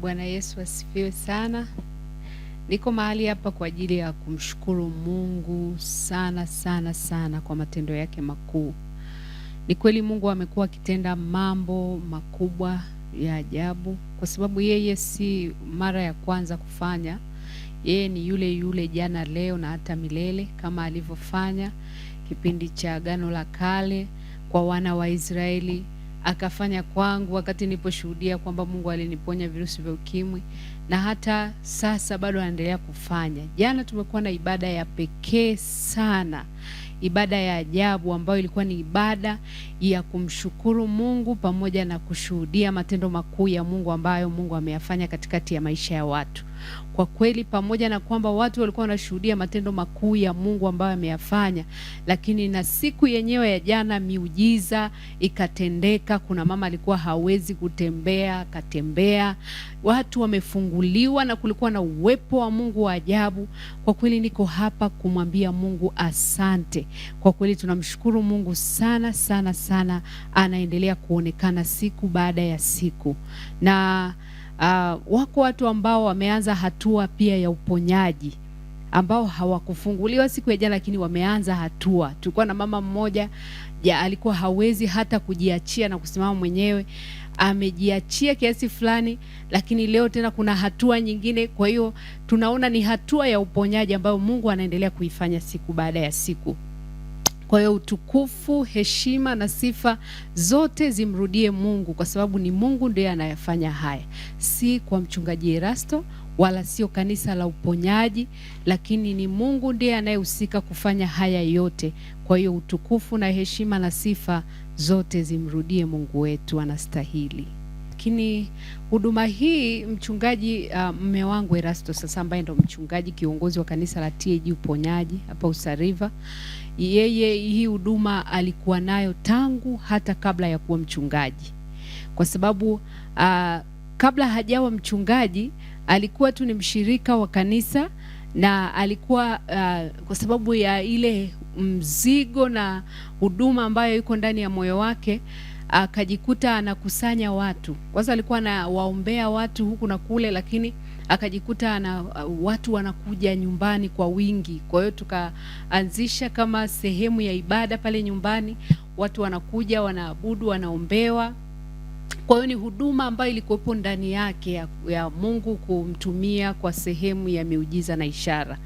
Bwana Yesu asifiwe sana. Niko mahali hapa kwa ajili ya kumshukuru Mungu sana sana sana kwa matendo yake makuu. Ni kweli Mungu amekuwa akitenda mambo makubwa ya ajabu, kwa sababu yeye si mara ya kwanza kufanya. Yeye ni yule yule jana, leo na hata milele, kama alivyofanya kipindi cha Agano la Kale kwa wana wa Israeli, akafanya kwangu wakati niliposhuhudia kwamba Mungu aliniponya virusi vya ukimwi, na hata sasa bado anaendelea kufanya. Jana tumekuwa na ibada ya pekee sana, ibada ya ajabu ambayo ilikuwa ni ibada ya kumshukuru Mungu pamoja na kushuhudia matendo makuu ya Mungu ambayo Mungu ameyafanya katikati ya maisha ya watu. Kwa kweli, pamoja na kwamba watu walikuwa wanashuhudia matendo makuu ya Mungu ambayo ameyafanya, lakini na siku yenyewe ya jana miujiza ikatendeka. Kuna mama alikuwa hawezi kutembea, akatembea. Watu wamefunguliwa na kulikuwa na uwepo wa Mungu wa ajabu. Kwa kweli niko hapa kumwambia Mungu asante. Kwa kweli tunamshukuru Mungu sana sana sana, anaendelea kuonekana siku baada ya siku. Na wako watu ambao wameanza hatua pia ya uponyaji, ambao hawakufunguliwa siku ya jana lakini wameanza hatua. Tulikuwa na mama mmoja alikuwa hawezi hata kujiachia na kusimama mwenyewe, amejiachia kiasi fulani, lakini leo tena kuna hatua nyingine. Kwa hiyo tunaona ni hatua ya uponyaji ambayo Mungu anaendelea kuifanya siku baada ya siku. Kwa hiyo utukufu, heshima na sifa zote zimrudie Mungu, kwa sababu ni Mungu ndiye anayefanya haya, si kwa mchungaji Erasto wala sio kanisa la uponyaji, lakini ni Mungu ndiye anayehusika kufanya haya yote. Kwa hiyo utukufu na heshima na sifa zote zimrudie Mungu wetu, anastahili. Lakini huduma hii mchungaji mme wangu Erasto sasa, ambaye ndo mchungaji kiongozi wa kanisa la TAG uponyaji hapa Usariva, yeye hii huduma alikuwa nayo tangu hata kabla ya kuwa mchungaji, kwa sababu kabla hajawa mchungaji alikuwa tu ni mshirika wa kanisa, na alikuwa kwa sababu ya ile mzigo na huduma ambayo iko ndani ya moyo wake, akajikuta anakusanya watu. Kwanza alikuwa anawaombea watu huku na kule, lakini akajikuta watu wanakuja nyumbani kwa wingi. Kwa hiyo tukaanzisha kama sehemu ya ibada pale nyumbani, watu wanakuja, wanaabudu, wanaombewa. Kwa hiyo ni huduma ambayo ilikuwepo ndani yake ya Mungu kumtumia kwa sehemu ya miujiza na ishara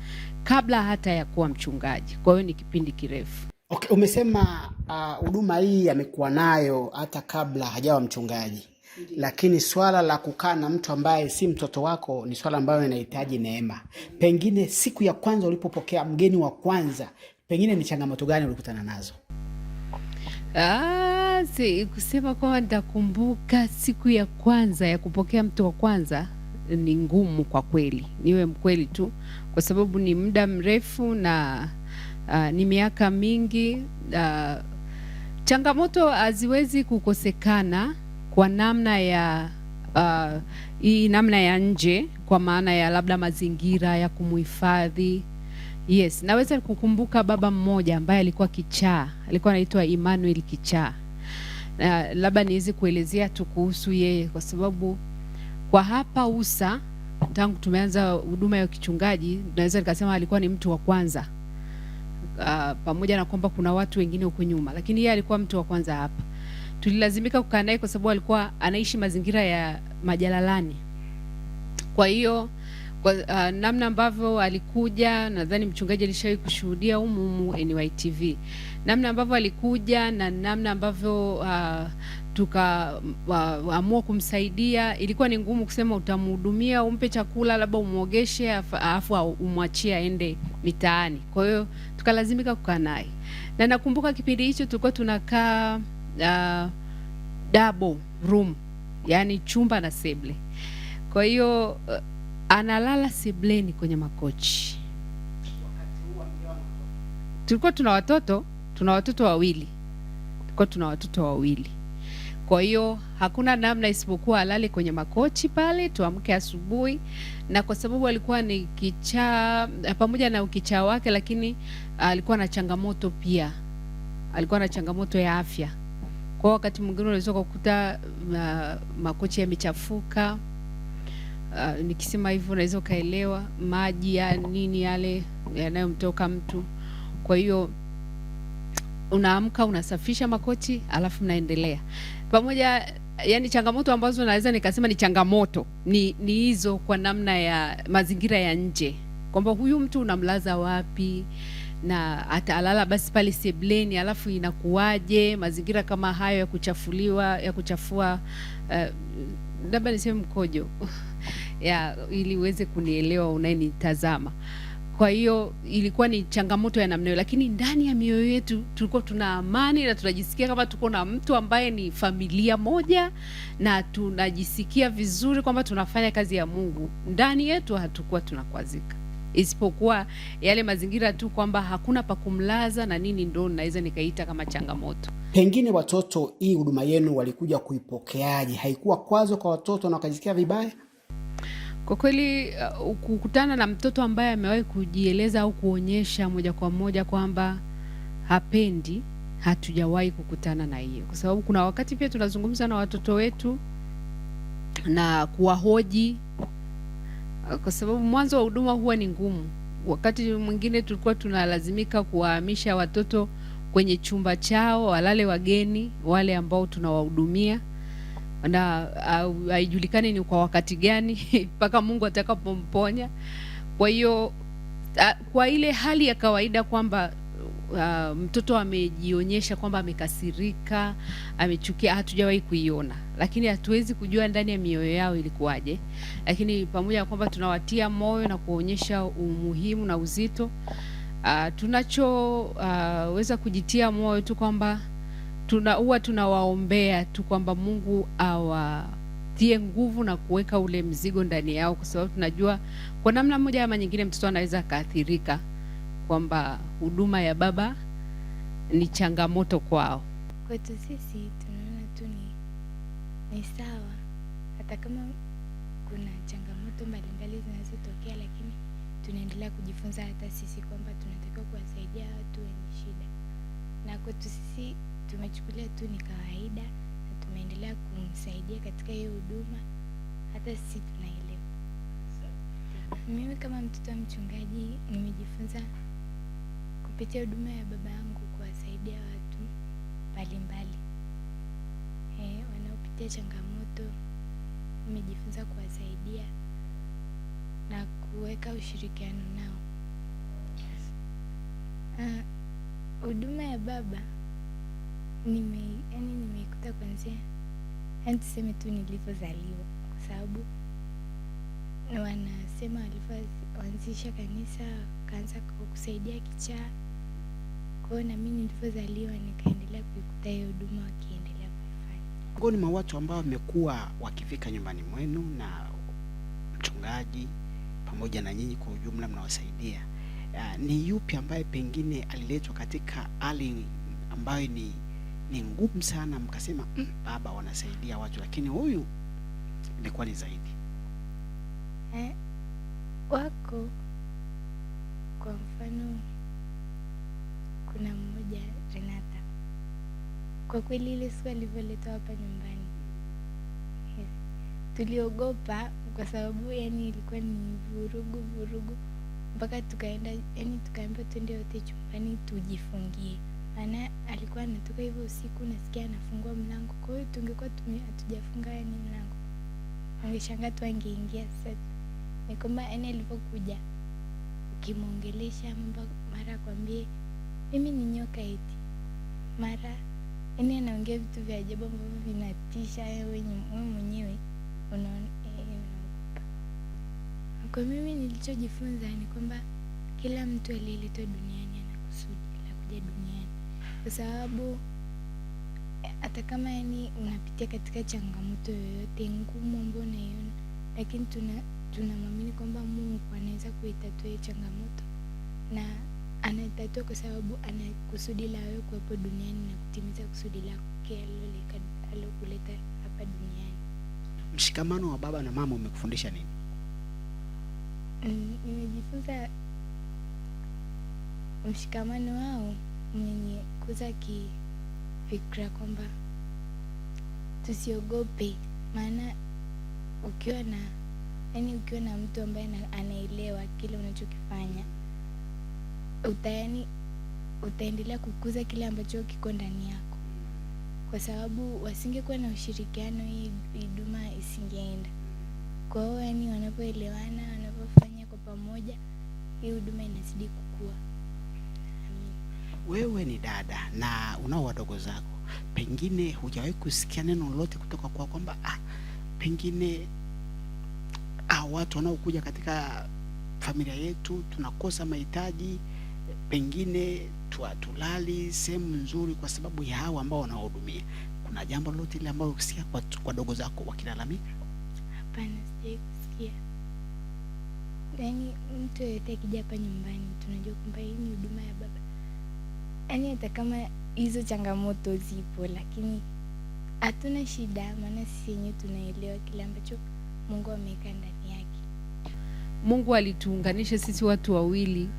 kabla hata ya kuwa mchungaji. Kwa hiyo ni kipindi kirefu. Okay, umesema huduma hii amekuwa nayo hata kabla hajawa mchungaji. Lakini swala la kukaa na mtu ambaye si mtoto wako ni swala ambayo inahitaji neema. Pengine siku ya kwanza ulipopokea mgeni wa kwanza, pengine ni changamoto gani ulikutana nazo? Kusema kwamba nitakumbuka siku ya kwanza ya kupokea mtu wa kwanza ni ngumu kwa kweli. Niwe mkweli tu, kwa sababu ni muda mrefu na ni miaka mingi. Changamoto haziwezi kukosekana kwa namna ya hii namna ya nje, kwa maana ya labda mazingira ya kumuhifadhi. Yes, naweza kukumbuka baba mmoja ambaye alikuwa kichaa, alikuwa anaitwa Emmanuel Kichaa. Labda niweze kuelezea tu kuhusu yeye, kwa sababu kwa hapa Usa tangu tumeanza huduma ya kichungaji, naweza nikasema alikuwa ni mtu wa kwanza. Pamoja na kwamba kuna watu wengine huko nyuma, lakini yeye alikuwa mtu wa kwanza hapa. Tulilazimika kukaa naye kwa sababu alikuwa anaishi mazingira ya majalalani. Kwa hiyo namna ambavyo alikuja, nadhani mchungaji alishawahi kushuhudia humu NYTV, namna ambavyo alikuja na namna ambavyo tukaamua kumsaidia. Ilikuwa ni ngumu kusema utamhudumia, umpe chakula, labda umuogeshe, afu umwachie aende mitaani. Kwa hiyo tukalazimika kukaa naye, na nakumbuka kipindi hicho tulikuwa tunakaa double room, yani chumba na seble. Kwa hiyo analala sebleni kwenye makochi. Tulikuwa tuna watoto wawili. Kwa hiyo hakuna namna isipokuwa alale kwenye makochi pale, tuamke asubuhi. Na kwa sababu alikuwa ni kichaa, pamoja na ukichaa wake, lakini alikuwa na changamoto pia. Alikuwa na changamoto ya afya. Kwa wakati mwingine unaweza kukuta makochi yamechafuka, nikisema hivyo unaweza ukaelewa, maji ya nini yale yanayomtoka mtu. Kwa hiyo unaamka, unasafisha makochi, alafu mnaendelea pamoja. Yani changamoto ambazo naweza nikasema ni changamoto ni hizo, kwa namna ya mazingira ya nje, kwamba huyu mtu unamlaza wapi na atalala basi pale sebleni, alafu inakuwaje mazingira kama hayo ya kuchafua labda niseme mkojo ili uweze kunielewa unayenitazama. Kwa hiyo ilikuwa ni changamoto ya namna hiyo, lakini ndani ya mioyo yetu tulikuwa tuna amani na tunajisikia kama tuko na mtu ambaye ni familia moja, na tunajisikia vizuri kwamba tunafanya kazi ya Mungu. Ndani yetu hatukuwa tunakwazika, isipokuwa yale mazingira tu kwamba hakuna pa kumlaza na nini, ndo naweza nikaita kama changamoto. Pengine watoto, hii huduma yenu walikuja kuipokeaje? Haikuwa kwazo kwa watoto na wakajisikia vibaya? Kwa kweli kukutana na mtoto ambaye amewahi kujieleza au kuonyesha moja kwa moja kwamba hapendi, hatujawahi kukutana na hiyo, kwa sababu kuna wakati pia tunazungumza na watoto wetu na kuwahoji, kwa sababu mwanzo wa huduma huwa ni ngumu. Wakati mwingine tulikuwa tunalazimika kuwahamisha watoto kwenye chumba chao walale wageni wale ambao tunawahudumia, na haijulikani ni kwa wakati gani mpaka Mungu atakapomponya. Kwa hiyo kwa ile hali ya kawaida kwamba mtoto amejionyesha kwamba amekasirika, amechukia, hatujawahi kuiona, lakini hatuwezi kujua ndani ya mioyo yao ilikuwaje. Lakini pamoja na kwamba tunawatia moyo na kuonyesha umuhimu na uzito, tunachoweza kujitia moyo tu kwamba huwa tunawaombea tu kwamba Mungu awatie nguvu na kuweka ule mzigo ndani yao, kwa sababu tunajua kwa namna moja ama nyingine mtoto anaweza akaathirika, kwamba huduma ya baba ni changamoto kwao. Kwetu sisi tunaona tu ni sawa, hata kama kuna changamoto mbalimbali zinazotokea, lakini tunaendelea kujifunza hata sisi kwamba tunatakiwa kuwasaidia watu wenye shida, na kwetu sisi tumechukulia tu ni kawaida na tumeendelea kumsaidia katika hiyo huduma, hata sisi tunaelewa. Mimi kama mtoto wa mchungaji nimejifunza kupitia huduma ya baba yangu kuwasaidia watu mbalimbali wanaopitia changamoto. Nimejifunza kuwasaidia na kuweka ushirikiano nao. Huduma ya baba nimeikuta kwanzia, tuseme tu nilivyozaliwa, kwa sababu wanasema walivyoanzisha kanisa kaanza kusaidia kichaa. Kwa hiyo na mimi nilivyozaliwa nikaendelea kuikuta hiyo huduma wakiendelea kuifanya. Miongoni mwa watu ambao wamekuwa wakifika nyumbani mwenu na mchungaji pamoja na nyinyi kwa ujumla mnawasaidia, ni yupi ambaye pengine aliletwa katika hali ambayo ni ngumu sana, mkasema baba wanasaidia watu, lakini huyu imekuwa ni zaidi? Wako, kwa mfano kuna mmoja Renata, kwa kweli ile siku alivyoletwa hapa nyumbani tuliogopa, kwa sababu ilikuwa ni vurugu mpaka tukaambiwa twende wote chumbani tujifungie, maana alikuwa anatoka hivyo usiku, nasikia anafungua mlango. Kwa hiyo tungekuwa hatujafunga mlango, angeshangaa tu angeingia. Sasa ni kwamba alivyokuja ukimwongelesha mara akwambie mimi ni nyoka eti, mara anaongea vitu vya ajabu ambavyo vinatisha wewe mwenyewe unaona. Kwa mimi nilichojifunza ni kwamba kila mtu aliyeletwa duniani ana kusudi la kuja duniani, kwa sababu hata kama unapitia katika changamoto yoyote ngumu ambayo unaiona, lakini tunamwamini kwamba Mungu anaweza kuitatua hiyo changamoto, na anaitatua kwa sababu ana kusudi la wewe kuwepo duniani na kutimiza kusudi lake alilokuleta hapa duniani. Mshikamano wa baba na mama umekufundisha nini? Nimejifunza mshikamano wao umenikuza kifikra kwamba tusiogope, maana ukiwa na yaani ukiwa na mtu ambaye anaelewa kile unachokifanya, utaendelea kukuza kile ambacho kiko ndani yako, kwa sababu wasingekuwa na ushirikiano, hii huduma isingeenda. Kwa hiyo yaani wanapoelewana, wanapofanya kwa pamoja, hii huduma inazidi kukua. Wewe ni dada na unao wadogo zako, pengine hujawahi kusikia neno lolote kutoka kwa kwamba pengine watu wanaokuja katika familia yetu tunakosa mahitaji, pengine tulali sehemu nzuri kwa sababu ya hao ambao wanahudumia? Kuna jambo lolote ile ambalo ukisikia kwa dogo zako wakilalamika? Hapana, sijawahi kusikia. Yaani mtu yeyote akija hapa nyumbani tunajua kwamba hii ni huduma ya baba. Yaani hata kama hizo changamoto zipo, lakini hatuna shida, maana sisi wenyewe tunaelewa kile ambacho Mungu ameweka ndani yake. Mungu alituunganisha sisi watu wawili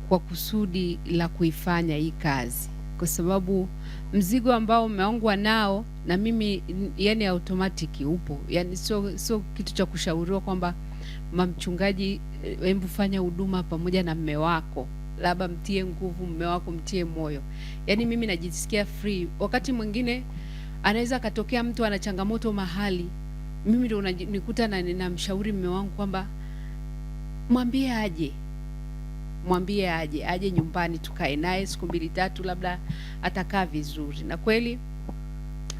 kwa kusudi la kuifanya hii kazi, kwa sababu mzigo ambao umeongwa nao na mimi, yani automatic upo, yani sio kitu cha kushauriwa kwamba mchungaji, hebu fanya huduma pamoja na mume wako, labda mtie nguvu mume wako, mtie moyo. Yani mimi najisikia free. Wakati mwingine anaweza katokea mtu ana changamoto mahali, mimi ndio nikuta na ninamshauri mume wangu kwamba mwambie aje nyumbani, tukae naye siku 2-3, labda atakaa vizuri. Na kweli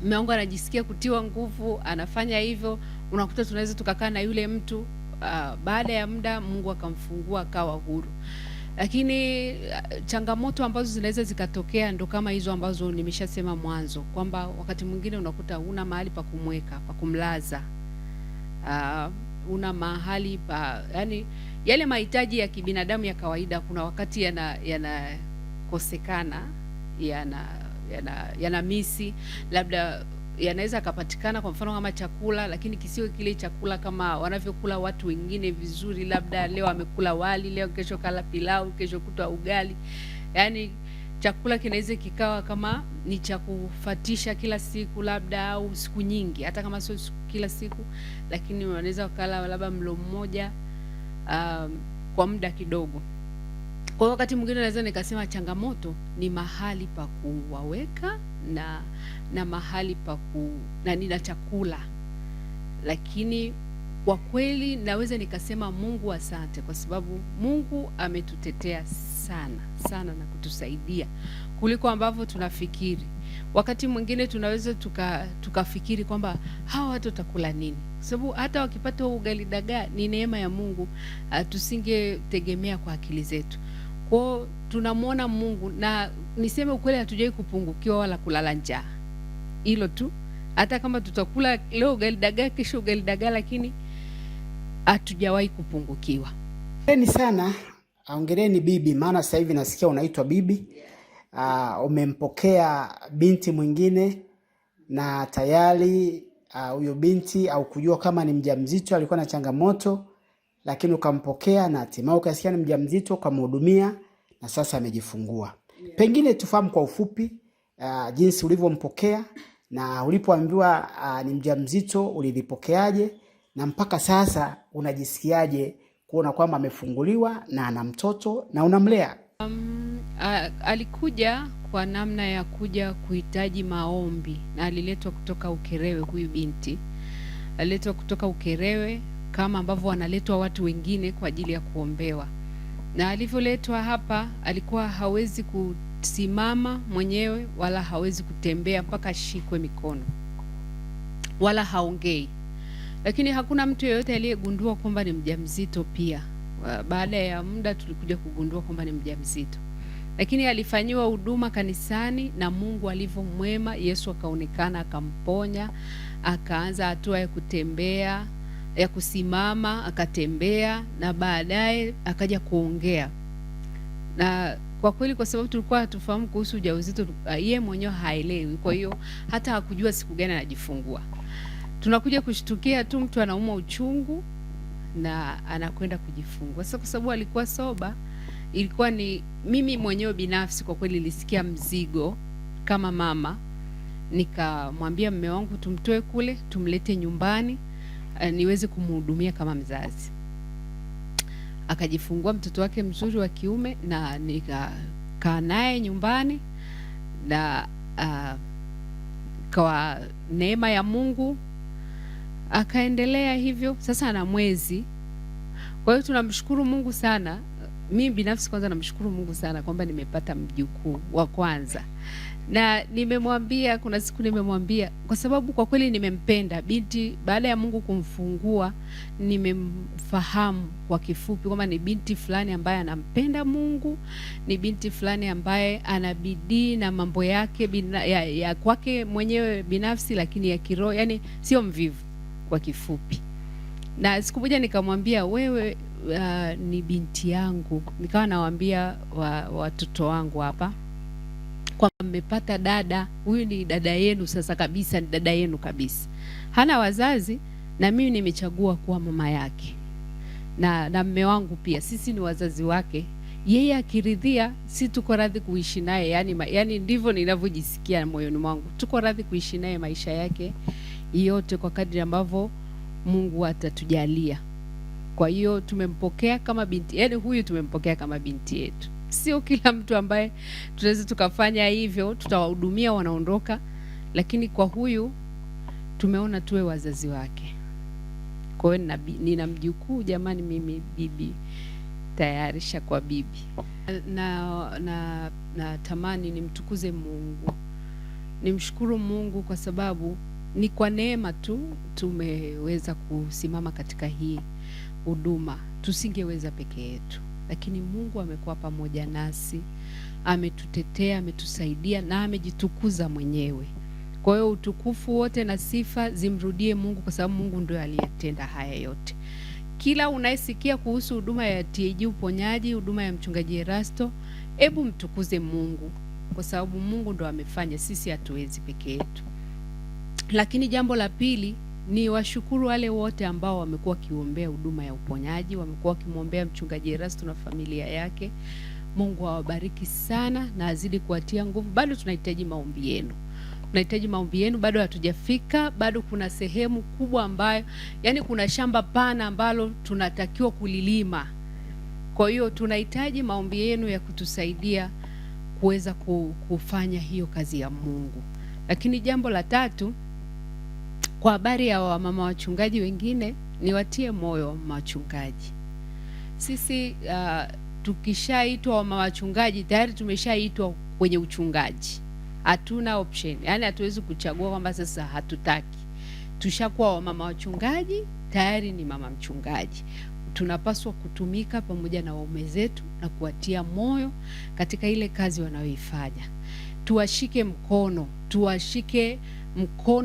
mume wangu anajisikia kutiwa nguvu, anafanya hivyo. Unakuta tunaweza tukakaa na yule mtu, baada ya muda Mungu akamfungua akawa huru. Lakini changamoto ambazo zinaweza zikatokea ndo kama hizo ambazo nimeshasema mwanzo, kwamba wakati mwingine unakuta una mahali pa kumweka, pa kumlaza, una mahali pa, yani yale mahitaji ya kibinadamu ya kawaida kuna wakati yanakosekana, yana misi, labda yanaweza akapatikana, kwa mfano kama chakula, lakini kisiwe kile chakula kama wanavyokula watu wengine vizuri, labda leo amekula wali, leo kesho kala pilau, kesho kutwa ugali. Yani chakula kinaweza kikawa kama ni cha kufatisha kila siku, labda au siku nyingi, hata kama sio kila siku, lakini wanaweza wakala labda mlo mmoja kwa muda kidogo. Kwa wakati mwingine naweza nikasema changamoto ni mahali pa kuwaweka na mahali pa na chakula. Lakini kwa kweli naweza nikasema Mungu asante, kwa sababu Mungu ametutetea sana na kutusaidia kuliko ambavyo tunafikiri. Wakati mwingine tunaweza tukafikiri kwamba hawa watu watakula nini, kwa sababu hata wakipata ugali dagaa ni neema ya Mungu, tusingetegemea kwa akili zetu. Kwa tunamwona Mungu, na niseme ukweli, hatujai kupungukiwa wala kulala njaa. Hilo tu, hata kama tutakula leo ugali dagaa, kesho ugali dagaa, lakini hatujawahi kupungukiwa. Ni sana. Ongereni bibi, maana sasa hivi nasikia unaitwa bibi. Umempokea binti mwingine na tayari huyo binti au kujua kama ni mjamzito, alikuwa na changamoto, lakini ukampokea na hatimaye ukasikia ni mjamzito, ukamhudumia na sasa amejifungua. Pengine tufahamu kwa ufupi jinsi ulivyompokea, na ulipoambiwa ni mjamzito ulilipokeaje, na mpaka sasa unajisikiaje kuona kwamba amefunguliwa na ana mtoto na unamlea? Alikuja kwa namna ya kuja kuhitaji maombi, na aliletwa kutoka Ukerewe. Huyu binti aliletwa kutoka Ukerewe kama ambavyo wanaletwa watu wengine kwa ajili ya kuombewa. Na alivyoletwa hapa alikuwa hawezi kusimama mwenyewe wala hawezi kutembea mpaka ashikwe mikono, wala haongei. Lakini hakuna mtu yeyote aliyegundua kwamba ni mjamzito pia. Baada ya muda tulikuja kugundua kwamba ni mjamzito. Lakini alifanyiwa huduma kanisani, na Mungu alivyomwema, Yesu akaonekana, akamponya, akaanza hatua ya kutembea, ya kusimama, akatembea, na baadaye akaja kuongea. Na kwa kweli, kwa sababu tulikuwa hatufahamu kuhusu ujauzito, yeye mwenyewe haelewi, kwa hiyo hata hakujua siku gani anajifungua. Tunakuja kushtukia tu mtu anaumwa uchungu na anakwenda kujifungua. Sasa kwa sababu alikuwa soba, ilikuwa ni mimi mwenyewe binafsi kwa kweli nilisikia mzigo kama mama. Nikamwambia mume wangu tumtoe kule, tumlete nyumbani. niweze kumhudumia kama mzazi. Akajifungua mtoto wake mzuri wa kiume na nikakaa naye nyumbani, na kwa neema ya Mungu akaendelea hivyo. Sasa ana mwezi. Kwa hiyo tunamshukuru Mungu sana. Mimi binafsi kwanza namshukuru Mungu sana kwamba nimepata mjukuu wa kwanza. Na nimemwambia, kuna siku nimemwambia, kwa sababu kwa kweli nimempenda binti. Baada ya Mungu kumfungua, nimemfahamu kwa kifupi kwamba ni binti fulani ambaye anampenda Mungu, ni binti fulani ambaye ana bidii na mambo yake ya kwake mwenyewe binafsi, lakini ya kiroho, yani sio mvivu kwa kifupi. Na siku moja nikamwambia, wewe ni binti yangu. Nikawa nawaambia watoto wangu hapa kwamba mmepata dada, huyu ni dada yenu sasa kabisa, ni dada yenu kabisa. Hana wazazi na mimi nimechagua kuwa mama yake. Na mume wangu pia, sisi ni wazazi wake. Yeye akiridhia, si tuko radhi kuishi naye, yani ndivyo ninavyojisikia moyoni mwangu. Tuko radhi kuishi naye maisha yake yote kwa kadri ambavyo Mungu atatujalia. Kwa hiyo tumempokea kama binti, yani huyu tumempokea kama binti yetu. Sio kila mtu ambaye tunaweza tukafanya hivyo, tutawahudumia wanaondoka, lakini kwa huyu tumeona tuwe wazazi wake. Kwa hiyo nina mjukuu jamani, mimi bibi, tayarisha kwa bibi. Na tamani nimtukuze Mungu. Nimshukuru Mungu kwa sababu ni kwa neema tu tumeweza kusimama katika hii huduma. Tusingeweza peke yetu, lakini Mungu amekuwa pamoja nasi, ametutetea, ametusaidia na amejitukuza mwenyewe. Kwa hiyo utukufu wote na sifa zimrudie Mungu, kwa sababu Mungu ndio aliyetenda haya yote. Kila unayesikia kuhusu huduma ya TAG uponyaji, huduma ya mchungaji Erasto, hebu mtukuze Mungu, kwa sababu Mungu ndo amefanya, sisi hatuwezi peke yetu. Lakini jambo la pili ni washukuru wale wote ambao wamekuwa wakiombea huduma ya uponyaji, wamekuwa wakimwombea mchungaji Erasto na familia yake. Mungu awabariki sana na azidi kuwatia nguvu. Bado tunahitaji maombi yenu. Tunahitaji maombi yenu, bado hatujafika, bado kuna sehemu kubwa ambayo, yani kuna shamba pana ambalo tunatakiwa kulilima. Kwa hiyo tunahitaji maombi yenu ya kutusaidia kuweza kufanya hiyo kazi ya Mungu. Lakini jambo la tatu, kwa habari ya wamama wachungaji wengine, niwatie moyo wamama wachungaji. Sisi tukishaitwa wamama wachungaji, tayari tumeshaitwa kwenye uchungaji. Hatuna option. Yani hatuwezi kuchagua kwamba sasa hatutaki. Tushakuwa wamama wachungaji, tayari ni mama mchungaji. Tunapaswa kutumika pamoja na waume zetu na kuwatia moyo katika ile kazi wanayoifanya. Tuwashike mkono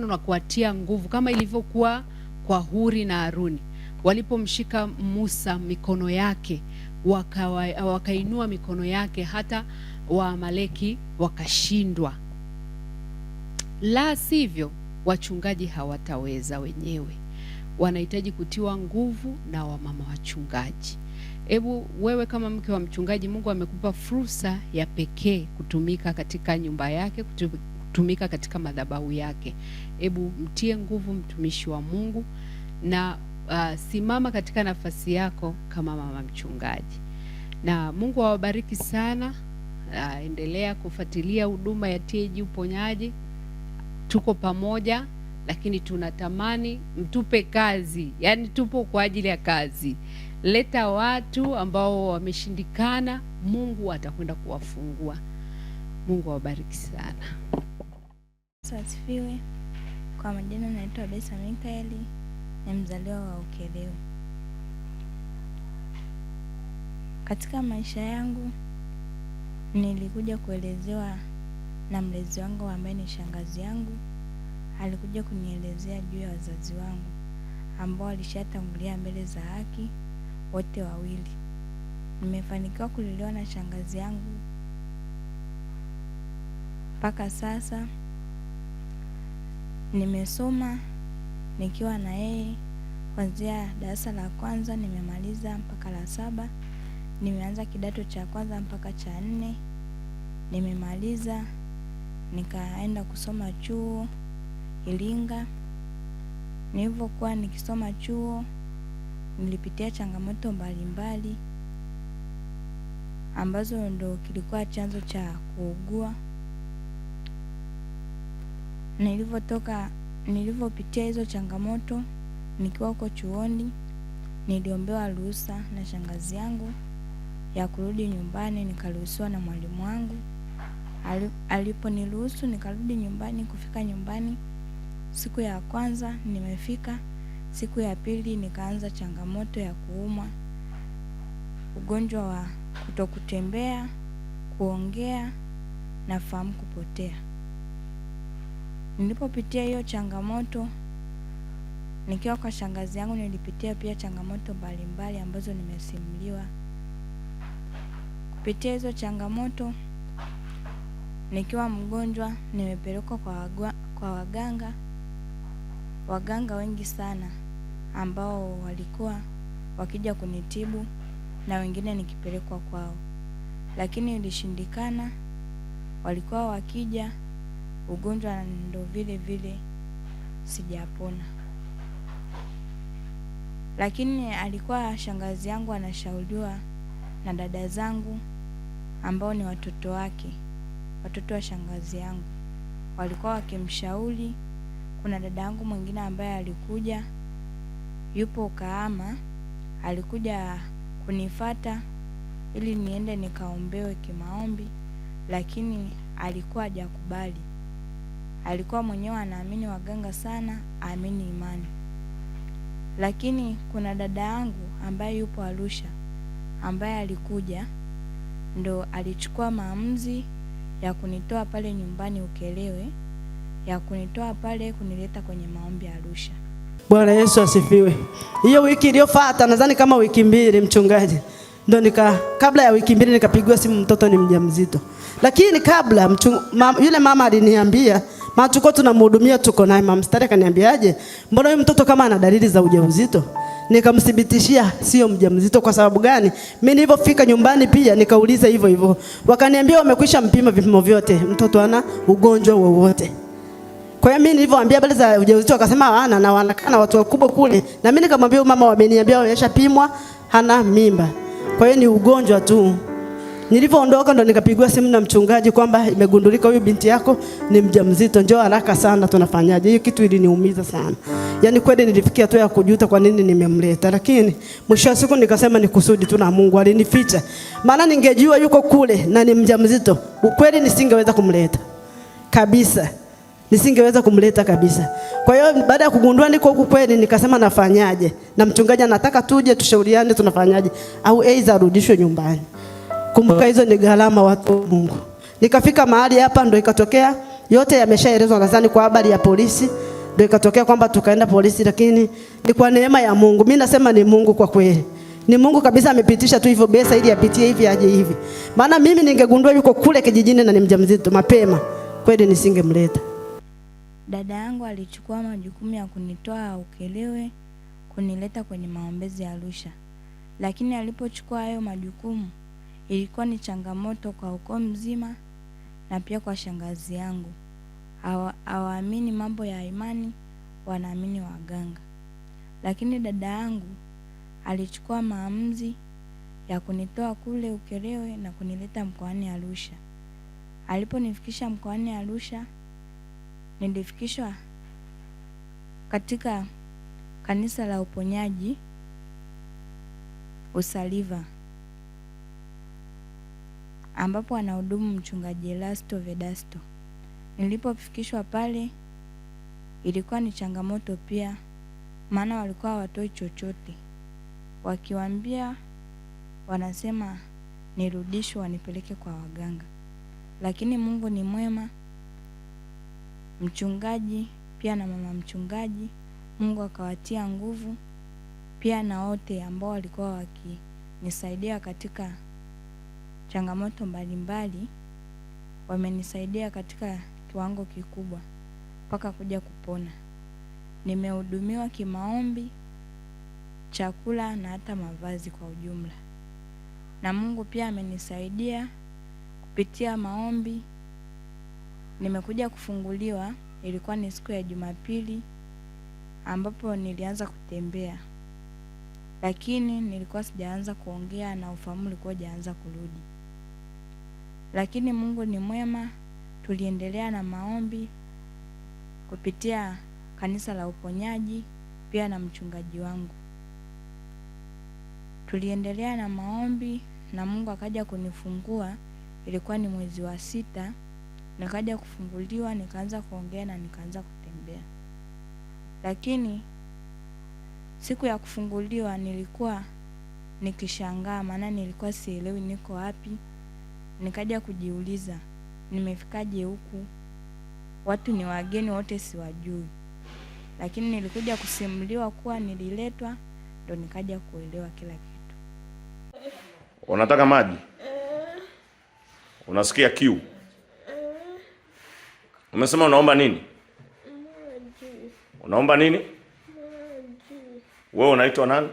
na kuwatia nguvu, kama ilivyokuwa kwa Huri na Haruni. Walipomshika Musa mikono yake, wakainua mikono yake, hata Waamaleki wakashindwa. La sivyo wachungaji hawataweza wenyewe. Wanahitaji kutiwa nguvu na wamama wachungaji. Hebu wewe kama mke wa mchungaji, Mungu amekupa fursa ya pekee kutumika katika nyumba yake, kutumika katika madhabahu yake. Hebu mtie nguvu mtumishi wa Mungu na simama katika nafasi yako kama mama mchungaji. Na Mungu awabariki sana. Endelea kufuatilia huduma ya TAG uponyaji. Tuko pamoja, lakini tunatamani mtupe kazi. Yani tupo kwa ajili ya kazi. Leta watu ambao wameshindikana, Mungu atakwenda kuwafungua. Mungu awabariki sana. Asifiwe. Kwa majina naitwa Besa Mikaeli, ni mzaliwa wa Ukerewe. Katika maisha yangu nilikuja kuelezewa na mlezi wangu ambaye ni shangazi yangu. Alikuja kunielezea juu ya wazazi wangu ambao walishatangulia mbele za haki wote wawili. Nimefanikiwa kulelewa na shangazi yangu mpaka sasa. Nimesoma nikiwa na yeye kuanzia darasa la kwanza nimemaliza mpaka la 7. Nimeanza kidato cha kwanza mpaka cha 4 nimemaliza, nikaenda kusoma chuo Iringa. Nilivyokuwa nikisoma chuo nilipitia changamoto mbalimbali ambazo ndo kilikuwa chanzo cha kuugua. Nilivyopitia hizo changamoto nikiwa huko chuoni, niliombewa ruhusa na shangazi yangu ya kurudi nyumbani. Nikaruhusiwa na mwalimu wangu. Aliponiruhusu nikarudi nyumbani. Kufika nyumbani, siku ya kwanza nimefika, siku ya pili nikaanza changamoto ya kuumwa, ugonjwa wa kutokutembea, kuongea na fahamu kupotea. Nilipopitia hiyo changamoto nikiwa kwa shangazi yangu, nilipitia pia changamoto mbalimbali ambazo nimesimuliwa. Kupitia hizo changamoto, nikiwa mgonjwa nimepelekwa kwa waganga wengi sana ambao walikuwa wakija kunitibu na wengine nikipelekwa kwao, lakini ilishindikana. Walikuwa wakija, ugonjwa ndo vile vile sijapona. Lakini alikuwa shangazi yangu anashauriwa na dada zangu ambao ni watoto wake, watoto wa shangazi yangu. Walikuwa wakimshauri. Kuna dada yangu mwingine ambaye alikuja, yupo Kahama, alikuja kunifata ili niende nikaombewe kimaombi, lakini alikuwa hajakubali. Alikuwa mwenyewe anaamini waganga sana, aamini imani. Lakini kuna dada yangu ambaye yupo Arusha ambaye alikuja, ndo alichukua maamuzi ya kunitoa pale nyumbani Ukerewe, ya kunitoa pale kunileta kwenye maombi Arusha. Bwana Yesu asifiwe. Hiyo wiki iliyofuata, nadhani kama wiki mbili, mchungaji, ndo kabla ya wiki mbili nikapigwa simu, mtoto ni mjamzito. Lakini kabla yule mama aliniambia, maana tuko tunamhudumia, tuko naye, mama mstari akaniambiaje, mbona huyu mtoto kama ana dalili za ujauzito? Nikamthibitishia sio mjamzito. Kwa sababu gani? Mimi nilipofika nyumbani pia nikauliza hivyo hivyo. Wakaniambia wamekwisha mpima vipimo vyote, mtoto hana ugonjwa wowote. Kwa hiyo mimi nilivyoambia habari za ujauzito akasema hana, na wanakana watu wakubwa kule. Na mimi nikamwambia mama wameniambia wameshapimwa, hana mimba. Kwa hiyo ni ugonjwa tu. Nilipoondoka ndo nikapigwa simu na mchungaji kwamba imegundulika huyu binti yako ni mjamzito, njoo haraka sana, tunafanyaje? Hiyo kitu iliniumiza sana. Yaani kweli nilifikia tu ya kujuta kwa nini nimemleta, lakini mwisho wa siku nikasema ni kusudi tu na Mungu alinificha. Maana ningejua yuko kule na ni mjamzito, ukweli nisingeweza kumleta kabisa. Nisingeweza kumleta kabisa. Kwa hiyo baada ya kugundua niko huku kweli, nikasema nafanyaje? Na mchungaji anataka tuje tushauriane tunafanyaje, au aidha arudishwe nyumbani. Kumbuka hizo ni gharama watu wa Mungu. Nikafika mahali hapa ndo ikatokea yote yameshaelezwa nadhani kwa habari ya polisi. Ndo ikatokea kwamba tukaenda polisi, lakini ni kwa neema ya Mungu. Mimi nasema ni Mungu kwa kweli. Ni Mungu kabisa amepitisha tu hivyo besa ili apitie hivi aje hivi. Maana mimi ningegundua yuko kule kijijini na ni mjamzito mapema, kweli nisingemleta. Dada yangu alichukua majukumu ya kunitoa Ukerewe kunileta kwenye maombezi ya Arusha. Lakini alipochukua hayo majukumu ilikuwa ni changamoto kwa ukoo mzima na pia kwa shangazi yangu. Hawaamini mambo ya imani, wanaamini waganga. Lakini dada yangu alichukua maamuzi ya kunitoa kule Ukerewe na kunileta mkoani Arusha. Aliponifikisha mkoani Arusha, nilifikishwa katika kanisa la uponyaji Usaliva, ambapo anahudumu mchungaji Elasto Vedasto. Nilipofikishwa pale ilikuwa ni changamoto pia, maana walikuwa hawatoi chochote. Wakiwaambia wanasema nirudishwe wanipeleke kwa waganga. Lakini Mungu ni mwema. Mchungaji pia na mama mchungaji, Mungu akawatia nguvu pia, na wote ambao walikuwa wakinisaidia katika changamoto mbalimbali wamenisaidia katika kiwango kikubwa mpaka kuja kupona. Nimehudumiwa kimaombi, chakula na hata mavazi kwa ujumla. Na Mungu pia amenisaidia kupitia maombi. Nimekuja kufunguliwa, ilikuwa ni siku ya Jumapili ambapo nilianza kutembea, lakini nilikuwa sijaanza kuongea na ufahamu ulikuwa hujaanza kurudi. Lakini Mungu ni mwema, tuliendelea na maombi kupitia kanisa la uponyaji pia na mchungaji wangu. Tuliendelea na maombi na Mungu akaja kunifungua. Ilikuwa ni mwezi wa 6, nikaja kufunguliwa, nikaanza kuongea na nikaanza kutembea. Lakini siku ya kufunguliwa nilikuwa nikishangaa, maana nilikuwa sielewi niko wapi. Nikaja kujiuliza, nimefikaje huku? Watu ni wageni wote siwajui. Lakini nilikuja kusimuliwa kuwa nililetwa, ndo nikaja kuelewa kila kitu. Unataka maji? Unasikia kiu? Umesema unaomba nini? Maji. Unaomba nini? Maji. Wewe unaitwa nani?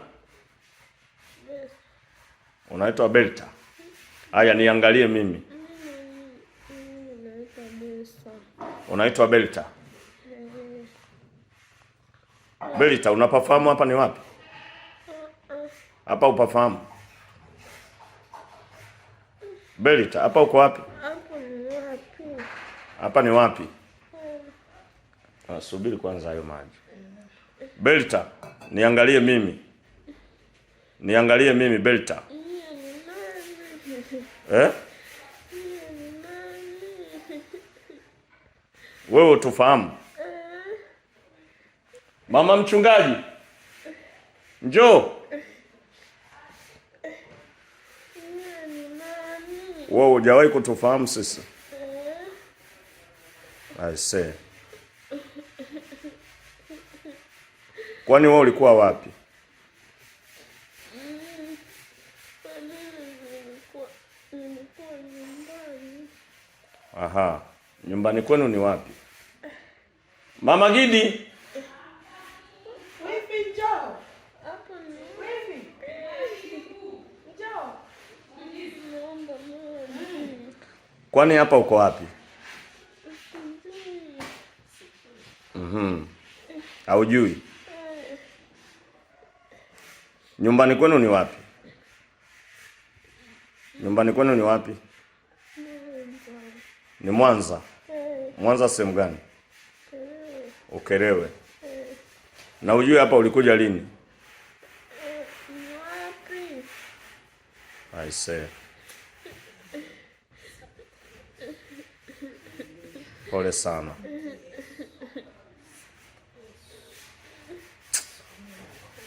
Unaitwa Belta. Haya, niangalie mimi. Unaitwa Belta. Belta, unapafahamu hapa ni wapi? Hapa upafahamu? Belta, hapa uko wapi? Hapa ni wapi? Subiri kwanza hayo maji. Belta, niangalie mimi. Niangalie mimi Belta. Wewe utufahamu? Mama mchungaji, njoo. Wewe hujawahi kutufahamu sisi? I say. Kwani wewe ulikuwa wapi? Aha, nyumbani kwenu ni wapi? Mama Gidi. Kwani hapa uko wapi? Haujui? Nyumbani kwenu ni wapi? Nyumbani kwenu ni wapi? Ni Mwanza. Mwanza sehemu gani? Ukerewe. Na ujui hapa ulikuja lini? I say. Pole sana.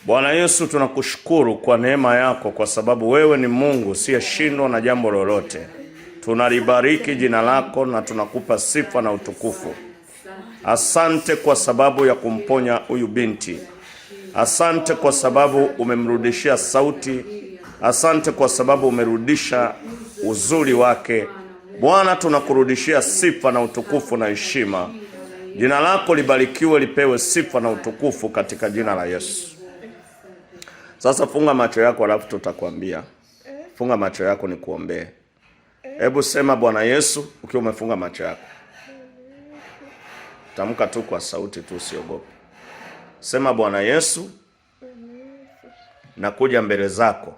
Bwana Yesu, tunakushukuru kwa neema yako, kwa sababu wewe ni Mungu usiyeshindwa na jambo lolote. Tunalibariki jina lako na tunakupa sifa na utukufu. Asante kwa sababu ya kumponya huyu binti. Asante kwa sababu umemrudishia sauti. Asante kwa sababu umerudisha uzuri wake. Bwana, tunakurudishia sifa na utukufu na heshima. Jina lako libarikiwe, lipewe sifa na utukufu katika jina la Yesu. Sasa funga macho yako alafu tutakwambia. Funga macho yako nikuombee. Hebu sema Bwana Yesu ukiwa umefunga macho yako. Tamka tu kwa sauti tu, usiogope. Sema Bwana Yesu, nakuja mbele zako.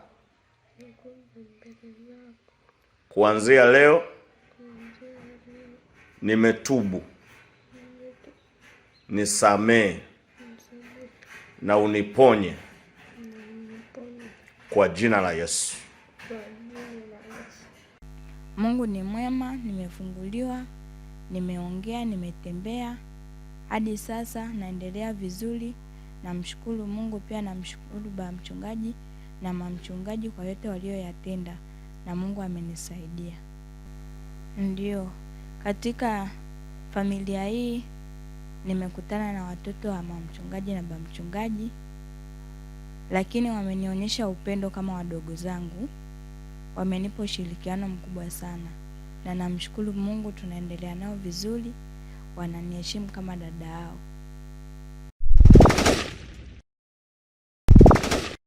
Kuanzia leo nimetubu. Nisamee na uniponye kwa jina la Yesu. Mungu ni mwema, nimefunguliwa, nimeongea, nimetembea. Hadi sasa naendelea vizuri. Namshukuru Mungu, pia namshukuru baba mchungaji na mama mchungaji kwa yote walioyatenda, na Mungu amenisaidia. Ndio, katika familia hii nimekutana na watoto wa mama mchungaji na baba mchungaji, lakini wamenionyesha upendo kama wadogo zangu. Wamenipa ushirikiano mkubwa sana, na namshukuru Mungu tunaendelea nao vizuri. Wananiheshimu kama dada yao.